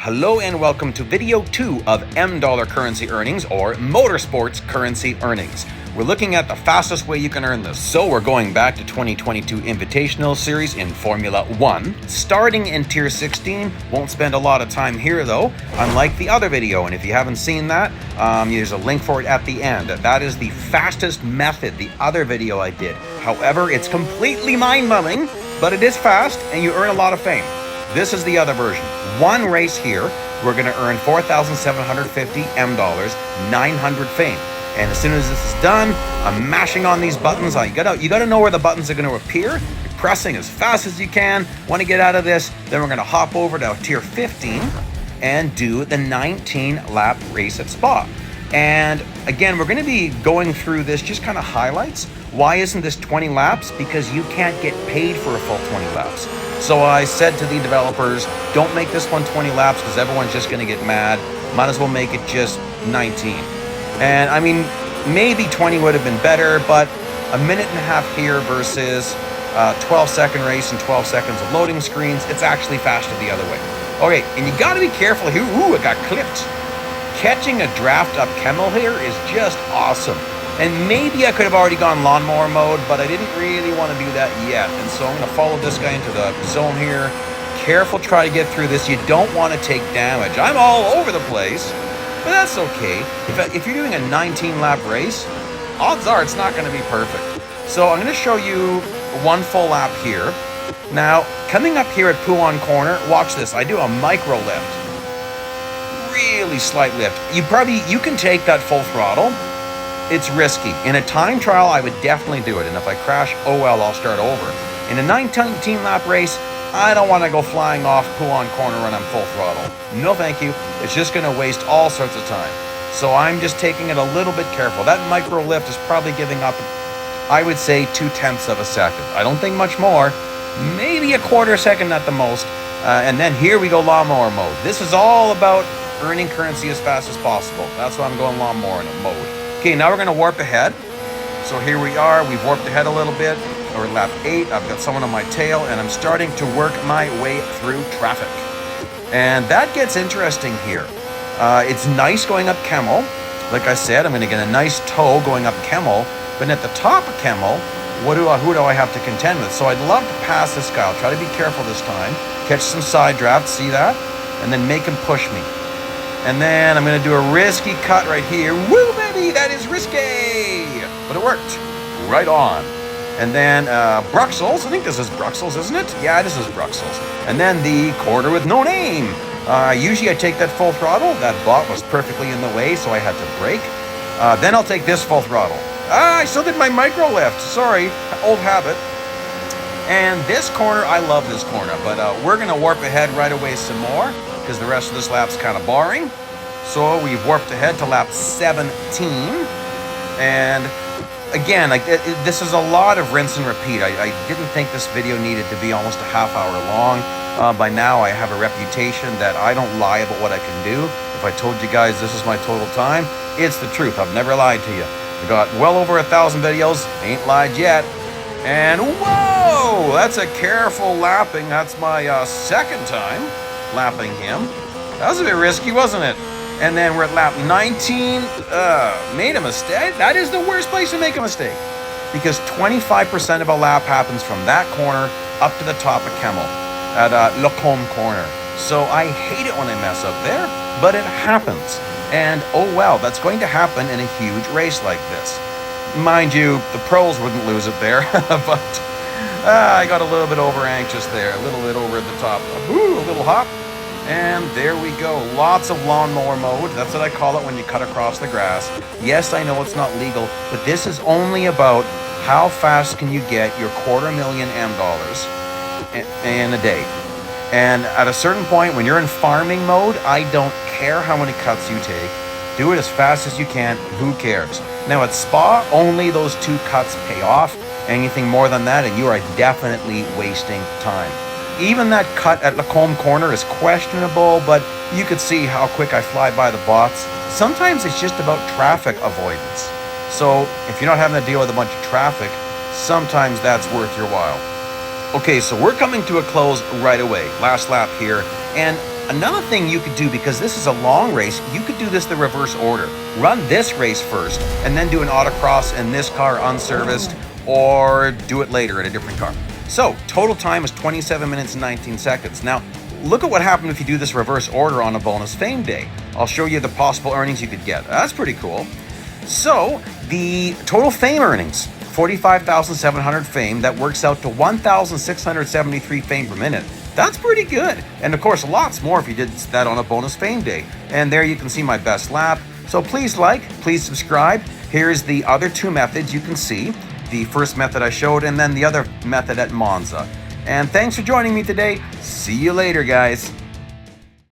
Hello and welcome to video 2 of M dollar currency earnings, or motorsports currency earnings. We're looking at the fastest way you can earn this. So we're going back to 2022 Invitational Series in Formula 1, starting in Tier 16. Won't spend a lot of time here though, unlike the other video. And if you haven't seen that, there's a link for it at the end. That is the fastest method, the other video I did. However, it's completely mind-numbing, but it is fast and you earn a lot of fame. This is the other version. One race here, we're going to earn 4,750 M dollars, 900 fame. And as soon as this is done, I'm mashing on these buttons. You gotta know where the buttons are going to appear. You're pressing as fast as you can. Want to get out of this? Then we're going to hop over to Tier 15 and do the 19-lap race at Spa. And again, we're going to be going through this just kind of highlights. Why isn't this 20 laps? Because you can't get paid for a full 20 laps. So I said to the developers, don't make this one 20 laps because everyone's just going to get mad. Might as well make it just 19. And I mean, maybe 20 would have been better, but a minute and a half here versus 12-second race and 12 seconds of loading screens, it's actually faster the other way. Okay, and you got to be careful here. Ooh, it got clipped. Catching a draft up Camel here is just awesome. And maybe I could have already gone lawnmower mode, but I didn't really want to do that yet. And so I'm going to follow this guy into the zone here. Careful, try to get through this. You don't want to take damage. I'm all over the place, but that's okay. If you're doing a 19-lap race, odds are it's not going to be perfect. So I'm going to show you one full lap here. Now, coming up here at Pouan Corner, watch this. I do a micro lift. Really slight lift. You can take that full throttle. It's risky. In a time trial, I would definitely do it. And if I crash, oh well, I'll start over. In a 19-lap race, I don't want to go flying off Pouan Corner when I'm full throttle. No thank you. It's just going to waste all sorts of time. So I'm just taking it a little bit careful. That micro lift is probably giving up, I would say, 0.2 of a second. I don't think much more. Maybe a quarter second at the most. And then here we go lawnmower mode. This is all about earning currency as fast as possible. That's why I'm going lawnmower mode. Okay, now we're going to warp ahead. So here we are. We've warped ahead a little bit. We're lap 8. I've got someone on my tail, and I'm starting to work my way through traffic. And that gets interesting here. It's nice going up Camel. Like I said, I'm going to get a nice toe going up Camel. But at the top of Camel, who do I have to contend with? So I'd love to pass this guy. I'll try to be careful this time. Catch some side drafts, see that? And then make him push me. And then I'm going to do a risky cut right here. Woo, baby, that is risky. But it worked. Right on. And then Bruxelles. I think this is Bruxelles, isn't it? Yeah, this is Bruxelles. And then the quarter with no name. Usually I take that full throttle. That bot was perfectly in the way, so I had to brake. Then I'll take this full throttle. I still did my micro lift. Sorry, old habit. And this corner, I love this corner. But we're going to warp ahead right away some more, because the rest of this lap's kind of boring. So we've warped ahead to lap 17. And again, this is a lot of rinse and repeat. I didn't think this video needed to be almost a half hour long. By now I have a reputation that I don't lie about what I can do. If I told you guys this is my total time, it's the truth. I've never lied to you. I got well over 1,000 videos, ain't lied yet. And whoa, that's a careful lapping. That's my second time lapping him. That was a bit risky, wasn't it? And then we're at lap 19. Made a mistake. That is the worst place to make a mistake, because 25% of a lap happens from that corner up to the top of Camel at Lacombe Corner. So I hate it when I mess up there, but it happens. And oh well, that's going to happen in a huge race like this. Mind you, the pros wouldn't lose it there, but I got a little bit over anxious there, a little bit over at the top. Ooh, a little hop. And there we go. Lots of lawnmower mode. That's what I call it when you cut across the grass. Yes, I know it's not legal, but this is only about how fast can you get your $250,000 M dollars in a day. And at a certain point, when you're in farming mode, I don't care how many cuts you take. Do it as fast as you can. Who cares? Now at Spa, only those 2 cuts pay off. Anything more than that, and you are definitely wasting time. Even that cut at Lacombe Corner is questionable, but you could see how quick I fly by the bots. Sometimes it's just about traffic avoidance. So if you're not having to deal with a bunch of traffic, sometimes that's worth your while. Okay, so we're coming to a close right away. Last lap here. And Another thing you could do, because this is a long race, you could do this the reverse order. Run this race first, and then do an autocross in this car unserviced, or do it later in a different car. So, total time is 27 minutes and 19 seconds. Now, look at what happened if you do this reverse order on a bonus fame day. I'll show you the possible earnings you could get. That's pretty cool. So, the total fame earnings, 45,700 fame, that works out to 1,673 fame per minute. That's pretty good. And of course, lots more if you did that on a bonus fame day. And there you can see my best lap. So please like, please subscribe. Here's the other two methods you can see. The first method I showed, and then the other method at Monza. And thanks for joining me today. See you later, guys.